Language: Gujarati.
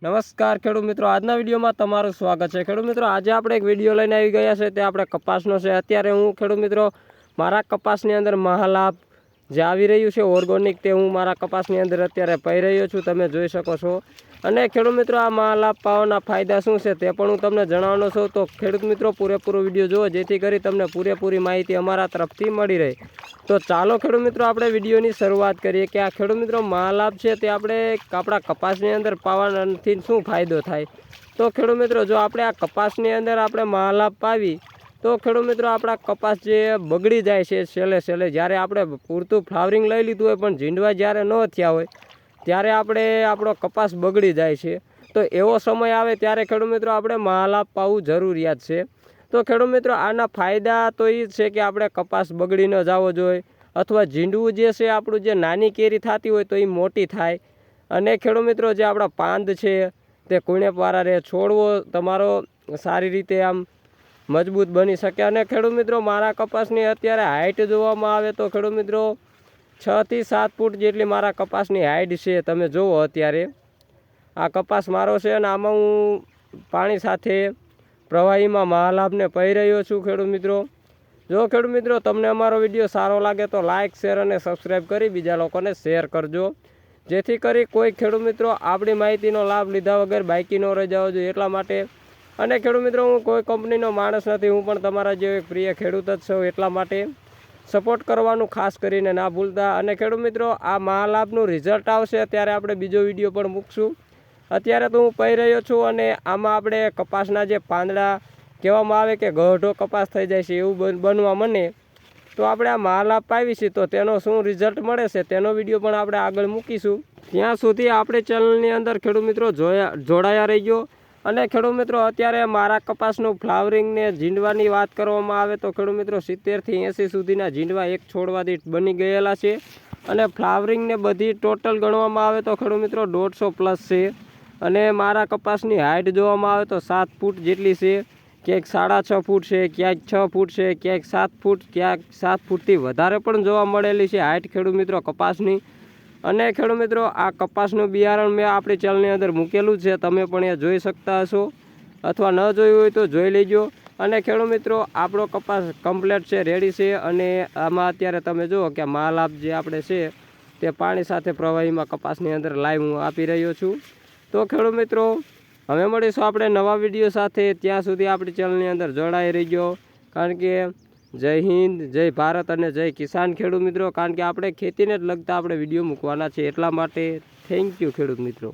નમસ્કાર ખેડૂત મિત્રો, આજના વિડીયોમાં તમારું સ્વાગત છે। ખેડૂત મિત્રો, આજે આપણે એક વિડીયો લઈને આવી ગયા છે, તે આપણે કપાસનો છે। અત્યારે હું ખેડૂત મિત્રો મારા કપાસની અંદર મહાલાભ જે આવી રહ્યું છે ઓર્ગોનિક, તે હું મારા કપાસની અંદર અત્યારે પાઈ રહ્યો છું, તમે જોઈ શકો છો। અને ખેડૂત મિત્રો, આ મહાલાભ પાવાના ફાયદા શું છે તે પણ હું તમને જણાવવાનો છું। તો ખેડૂત મિત્રો પૂરેપૂરો વિડીયો જુઓ, જેથી કરી તમને પૂરેપૂરી માહિતી અમારા તરફથી મળી રહે। તો ચાલો ખેડૂત મિત્રો, આપણે વિડીયોની શરૂઆત કરીએ કે આ ખેડૂત મિત્રો મહાલાભ છે તે આપણે આપણા કપાસની અંદર પાવાથી શું ફાયદો થાય। તો ખેડૂત મિત્રો, જો આપણે આ કપાસની અંદર આપણે મહાલાભ પાવી તો ખેડૂત મિત્રો આપણા કપાસ જે બગડી જાય છે છેલ્લે જ્યારે આપણે પૂરતું ફ્લાવરિંગ લઈ લીધું હોય પણ ઝીંડવા જ્યારે ન થયા હોય ત્યારે આપણો કપાસ બગડી જાય છે। તો એવો સમય આવે ત્યારે ખેડૂત મિત્રો આપણે મહાલાભ પાવું જરૂરિયાત છે। તો ખેડૂત મિત્રો, આના ફાયદા તો એ જ છે કે આપણે કપાસ બગડી ન જવો જોઈએ, અથવા ઝીંડવું જે છે આપણું જે નાની કેરી થતી હોય તો એ મોટી થાય। અને ખેડૂત મિત્રો, જે આપણા પાંદ છે તે કુણેપવાળા રહે, છોડવો તમારો સારી રીતે આમ મજબૂત બની શકે। અને ખેડૂત મિત્રો, મારા કપાસની અત્યારે હાઇટ જોવામાં આવે તો ખેડૂત મિત્રો 6 થી 7 ફૂટ જેટલી મારા કપાસની હાઇટ છે। તમે જુઓ, અત્યારે આ કપાસ મારો છે અને આમાં હું પાણી સાથે પ્રવાહીમાં મહાલાભને પાઈ રહ્યો છું। ખેડૂત મિત્રો, જો ખેડૂત મિત્રો તમને અમારો વિડીયો સારો લાગે તો લાઇક, શેર અને સબસ્ક્રાઈબ કરી બીજા લોકોને શેર કરજો, જેથી કરી કોઈ ખેડૂત મિત્રો આપણી માહિતીનો લાભ લીધા વગર બાકી ન રહી જવો જોઈએ એટલા માટે। અને ખેડૂત મિત્રો, હું કોઈ કંપનીનો માણસ નથી, હું પણ તમારા જેવો એક પ્રિય ખેડૂત જ છું, એટલા માટે સપોર્ટ કરવાનું ખાસ કરીને ના ભૂલતા। અને ખેડૂત મિત્રો, આ મહાલાભનું રિઝલ્ટ આવશે ત્યારે આપણે બીજો વિડીયો પણ મૂકશું। અત્યારે તો હું પાઈ રહ્યો છું અને આમાં આપણે કપાસના જે પાંદડા કહેવામાં આવે કે ગઢો કપાસ થઈ જાય છે એવું બનવા મને, તો આપણે આ મહાલાભ પાવીશું તો તેનો શું રિઝલ્ટ મળે છે તેનો વિડીયો પણ આપણે આગળ મૂકીશું। ત્યાં સુધી આપણે ચેનલની અંદર ખેડૂત મિત્રો જોડાયા રહીજો। અને ખેડૂત મિત્રો, અત્યારે મારા કપાસનું ફ્લાવરિંગ ને ઝીંડવાની વાત કરવામાં આવે તો ખેડૂત મિત્રો 70 થી 80 સુધીના ઝીંડવા એક છોડવા દીઠ બની ગયેલા છે। અને ફ્લાવરિંગ ને બધી ટોટલ ગણવામાં આવે તો ખેડૂત મિત્રો 150 પ્લસ છે। અને મારા કપાસની હાઇટ જોવામાં આવે તો 7 ફૂટ જેટલી છે, ક્યાંક 6.5 ફૂટ છે, ક્યાંક 6 ફૂટ છે, ક્યાંક 7 ફૂટ, ક્યાંક 7 ફૂટથી વધારે પણ જોવા મળેલી છે હાઇટ ખેડૂત મિત્રો કપાસની। અને ખેડૂત મિત્રો, આ કપાસનું બિયારણ મેં આપણી ચેનલની અંદર મૂકેલું છે, તમે પણ એ જોઈ શકતા હશો, અથવા ન જોયું હોય તો જોઈ લેજો। અને ખેડૂત મિત્રો, આપણો કપાસ કમ્પ્લીટ છે, રેડી છે। અને આમાં અત્યારે તમે જુઓ કે મહાલાભ જે આપણે છે તે પાણી સાથે પ્રવાહીમાં કપાસની અંદર લાઈવ હું આપી રહ્યો છું। તો ખેડૂત મિત્રો, હવે મળીશું આપણે નવા વિડીયો સાથે, ત્યાં સુધી આપણી ચેનલની અંદર જોડાઈ રહીજો। કારણ કે જય હિન્દ, જય ભારત અને જય કિસાન ખેડૂત મિત્રો, કારણ કે આપણે ખેતીને જ લગતા આપણે વિડીયો મૂકવાના છે, એટલા માટે થેન્ક યુ ખેડૂત મિત્રો।